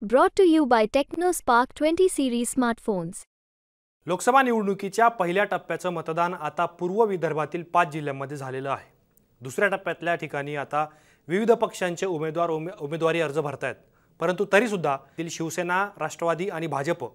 Brought to you by TechnoSpark 20 series smartphones. Lok Sabha निवडणुकीच्या पहिल्या टप्प्याचं मतदान आता पूर्व विदर्भातील 5 जिल्ह्यांमध्ये झालेलं आहे। दुसऱ्या टप्प्यातल्या ठिकाणी आता विविध पक्षांचे उमेदवारी अर्ज भरतायत। परंतु तरी सुद्धा शिवसेना, राष्ट्रवादी आणि भाजप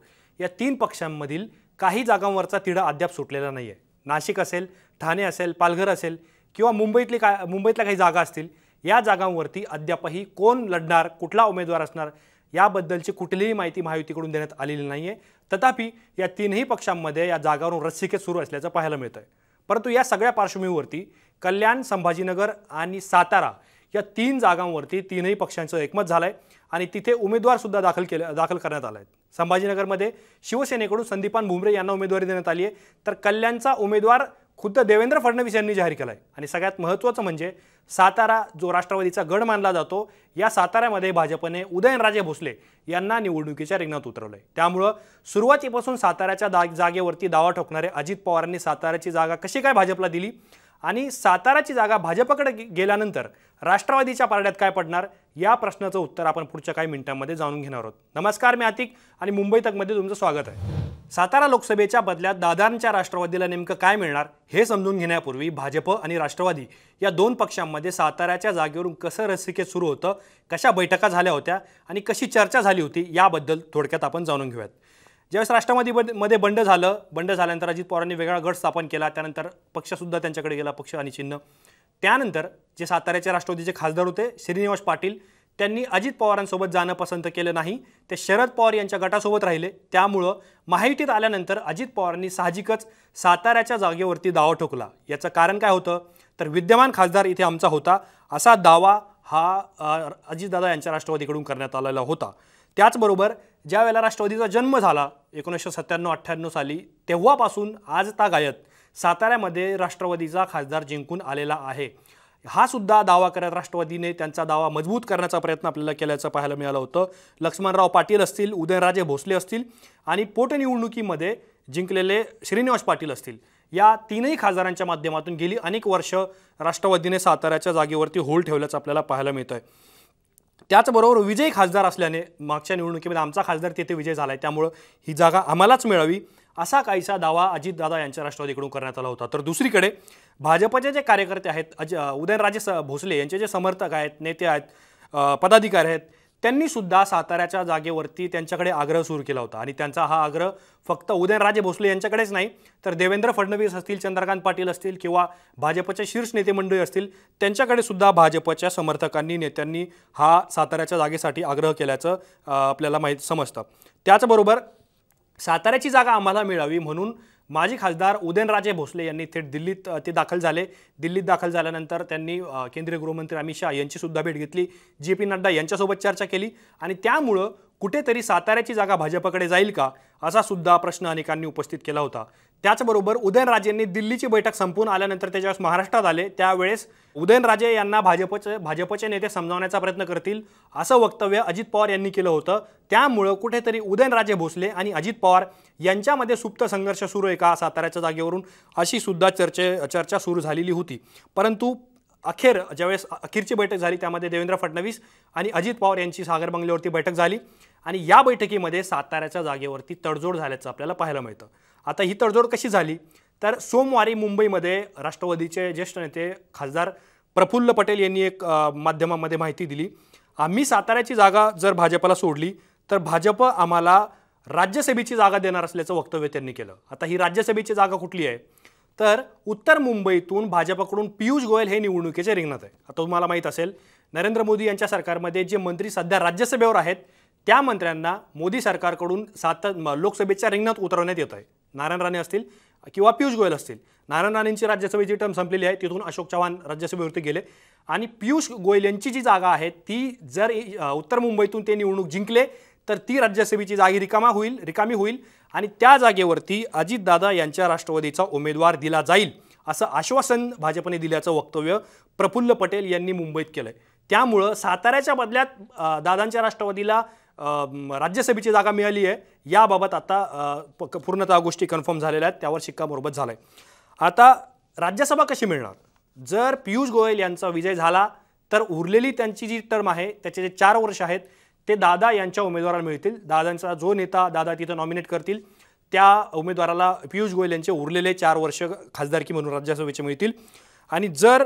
या 3 पक्षांमधील काही जागांवरचा तिढा अद्याप सुटलेला नाहीये। नाशिक असेल, ठाणे असेल, पालघर असेल किंवा मुंबईतल्या काही जागा असतील, या जागांवरती अद्यापही कोण लढणार, कुठला उमेदवार असणार याबद्दलची कुठलीही माहिती महायुतीकडून देण्यात आलेली नाहीये। तथापि या 3ही पक्षांमध्ये या जागांवरून रस्सीखेच सुरू असल्याचं पाहायला मिळतंय। परंतु या सगळ्या पार्श्वभूमीवरती कल्याण, संभाजीनगर आणि सातारा या 3 जागांवरती 3ही पक्षांचं एकमत झालंय आणि तिथे उमेदवार सुद्धा दाखल करण्यात आलाय। संभाजीनगरमध्ये शिवसेनेकडून संदीपान भुमरे यांना उमेदवारी देण्यात आली आहे, तर कल्याणचा उमेदवार खुद्द देवेंद्र फडणवीस यांनी जाहीर केलाय। आणि सगळ्यात महत्त्वाचं म्हणजे सातारा जो राष्ट्रवादीचा गड मानला जातो, या साताऱ्यामध्ये भाजपने उदयनराजे भोसले यांना निवडणुकीच्या रिंगणात उतरवलंय। त्यामुळे सुरुवातीपासून साताऱ्याच्या जागेवरती दावा ठोकणारे अजित पवारांनी साताऱ्याची जागा कशी काय भाजपला दिली आणि साताऱ्याची जागा भाजपकडे गेल्यानंतर राष्ट्रवादीच्या पारड्यात काय पडणार या प्रश्नाचं उत्तर आपण पुढच्या काही मिनिटांमध्ये जाणून घेणार आहोत। नमस्कार, मी आतिक आणि मुंबई तकमध्ये तुमचं स्वागत आहे। सातारा लोकसभेच्या बदल्यात दादांच्या राष्ट्रवादीला नेमकं काय मिळणार हे समजून घेण्यापूर्वी भाजप आणि राष्ट्रवादी या 2 पक्षांमध्ये साताऱ्याच्या जागेवरून कसं रस्सीखेच सुरू होतं, कशा बैठका झाल्या होत्या आणि कशी चर्चा झाली होती याबद्दल थोडक्यात आपण जाणून घेऊयात। ज्यावेळेस राष्ट्रवादीमध्ये बंड झाल्यानंतर अजित पवारांनी वेगळा गट स्थापन केला, त्यानंतर पक्षसुद्धा त्यांच्याकडे गेला, पक्ष आणि चिन्ह। त्यानंतर जे साताऱ्याचे राष्ट्रवादीचे खासदार होते श्रीनिवास पाटील, त्यांनी अजित पवारांसोबत जाणं पसंत केलं नाही, ते शरद पवार यांच्या गटासोबत राहिले। त्यामुळे महायुतीत आल्यानंतर अजित पवारांनी साहजिकच साताऱ्याच्या जागेवरती दावा ठोकला। याचं कारण काय होतं, तर विद्यमान खासदार इथे आमचा होता असा दावा हा अजितदादा यांच्या राष्ट्रवादीकडून करण्यात आलेला होता। त्याचबरोबर ज्या वेळेला राष्ट्रवादीचा जन्म झाला 1997-98 साली, तेव्हापासून आज तागायत साताऱ्यामध्ये राष्ट्रवादीचा खासदार जिंकून आलेला आहे। हा सुद्धा दावा करत राष्ट्रवादीने त्यांचा दावा मजबूत करण्याचा प्रयत्न आपल्याला केल्याचं पाहायला मिळालं होतं। लक्ष्मणराव पाटील असतील, उदयनराजे भोसले असतील आणि पोटनिवडणुकीमध्ये जिंकलेले श्रीनिवास पाटील असतील, या 3ही खासदारांच्या माध्यमातून गेली अनेक वर्ष राष्ट्रवादीने साताऱ्याच्या जागेवरती होल्ड ठेवल्याचं आपल्याला पाहायला मिळतंय। त्याचबरोबर विजयी खासदार असल्याने मागच्या निवडणुकीमध्ये आमचा खासदार तिथे विजय झालाय, त्यामुळे ही जागा आम्हालाच मिळावी असा काहीसा दावा अजितदादा यांच्या राष्ट्रवादीकडून करण्यात आला होता। तर दुसरीकडे भाजपचे जे कार्यकर्ते आहेत, उदयनराजे भोसले यांचे जे समर्थक आहेत, नेते आहेत, पदाधिकारी आहेत, त्यांनी सुद्धा साताऱ्याच्या जागेवरती त्यांच्याकडे आग्रह सुरू केला होता। आणि त्यांचा हा आग्रह फक्त उदयनराजे भोसले यांच्याकडेच नाही, तर देवेंद्र फडणवीस असतील, चंद्रकांत पाटील असतील किंवा भाजपचे शीर्ष नेते मंडळी असतील, त्यांच्याकडे सुद्धा भाजपच्या समर्थकांनी, नेत्यांनी हा साताऱ्याच्या जागेसाठी आग्रह केल्याचं आपल्याला समजतं। त्याचबरोबर साताऱ्याची जागा आम्हाला मिळावी म्हणून माजी खासदार उदयनराजे भोसले यांनी थेट दिल्लीत दाखल झाले। दिल्लीत दाखल झाल्यानंतर त्यांनी केंद्रीय गृहमंत्री अमित शहा यांची सुद्धा भेट घेतली, JP नड्डा यांच्यासोबत चर्चा केली आणि त्यामुळं कुठेतरी साताऱ्याची जागा भाजपकडे जाईल का असा सुद्धा प्रश्न अनेकांनी उपस्थित केला होता। त्याचबरोबर उदयनराजेंनी दिल्लीची बैठक संपून आल्यानंतर त्यावेळेस महाराष्ट्रात आले, त्यावेळेस उदयनराजे यांना भाजपचे नेते समजावण्याचा प्रयत्न करतील असं वक्तव्य अजित पवार यांनी केलं होतं। त्यामुळं कुठेतरी उदयनराजे भोसले आणि अजित पवार यांच्यामध्ये सुप्त संघर्ष सुरू आहे का साताऱ्याच्या जागेवरून अशी सुद्धा चर्चा सुरू झालेली होती। परंतु ज्यावेळेस अखेरची बैठक झाली, त्यामध्ये देवेंद्र फडणवीस आणि अजित पवार यांची सागर बंगल्यावरती बैठक झाली आणि या बैठकीमध्ये साताऱ्याच्या जागेवरती तडजोड झाल्याचं आपल्याला पाहायला मिळतं। आता ही तडजोड कशी झाली, तर सोमवारी मुंबईमध्ये राष्ट्रवादीचे ज्येष्ठ नेते खासदार प्रफुल्ल पटेल यांनी एक माध्यमामध्ये माहिती दिली, आम्ही साताऱ्याची जागा जर भाजपला सोडली तर भाजप आम्हाला राज्यसभेची जागा देणार असल्याचं वक्तव्य त्यांनी केलं। आता ही राज्यसभेची जागा कुठली आहे, तर उत्तर मुंबईतून भाजपकडून पियुष गोयल हे निवडणुकीच्या रिंगणात आहे। आता तुम्हाला माहीत असेल, नरेंद्र मोदी यांच्या सरकारमध्ये जे मंत्री सध्या राज्यसभेवर आहेत त्या मंत्र्यांना मोदी सरकारकडून लोकसभेच्या रिंगणात उतरवण्यात येत आहे। नारायण राणे असतील किंवा पियुष गोयल असतील, नारायण राणेंची राज्यसभेची टर्म संपलेली आहे, तिथून अशोक चव्हाण राज्यसभेवरती गेले आणि पियुष गोयल यांची जी जागा आहे ती जर उत्तर मुंबईतून ते निवडणूक जिंकले तर ती राज्यसभेची जागा रिकामी होईल आणि त्या जागेवरती अजितदादा यांच्या राष्ट्रवादीचा उमेदवार दिला जाईल असं आश्वासन भाजपने दिल्याचं वक्तव्य प्रफुल्ल पटेल यांनी मुंबईत केलंय। त्यामुळं साताऱ्याच्या बदल्यात दादांच्या राष्ट्रवादीला राज्यसभेची जागा मिळाली आहे याबाबत आता पूर्णतः गोष्टी कन्फर्म झालेल्या आहेत, त्यावर शिक्कामोर्तब झालंय। आता राज्यसभा कशी मिळणार, जर पियुष गोयल यांचा विजय झाला तर उरलेली त्यांची जी टर्म आहे त्याचे जे 4 वर्ष आहेत ते दादा यांच्या उमेदवाराला मिळतील। दादांचा जो नेता दादा तिथं नॉमिनेट करतील त्या उमेदवाराला पियुष गोयल यांचे उरलेले 4 वर्ष खासदारकी म्हणून राज्यसभेचे मिळतील आणि जर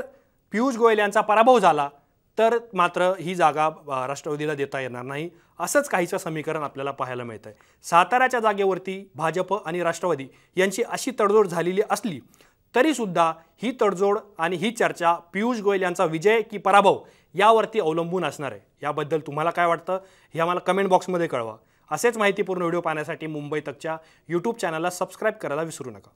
पियुष गोयल यांचा पराभव झाला तर मात्र ही जागा राष्ट्रवादीला देता येणार नाही, असंच काहीचं समीकरण आपल्याला पाहायला मिळतं आहे। साताऱ्याच्या जागेवरती भाजप आणि राष्ट्रवादी यांची अशी तडजोड झालेली असली तरी सुद्धा ही तडजोड आणि ही चर्चा पियुष गोयल यांचा विजय की पराभव यावरती अवलंबून असणार आहे। याबद्दल तुम्हाला काय वाटतं हे आम्हाला कमेंट बॉक्समध्ये कळवा। असेच माहितीपूर्ण व्हिडिओ पाहण्यासाठी मुंबई तकच्या यूट्यूब चॅनलला सबस्क्राईब करायला विसरू नका।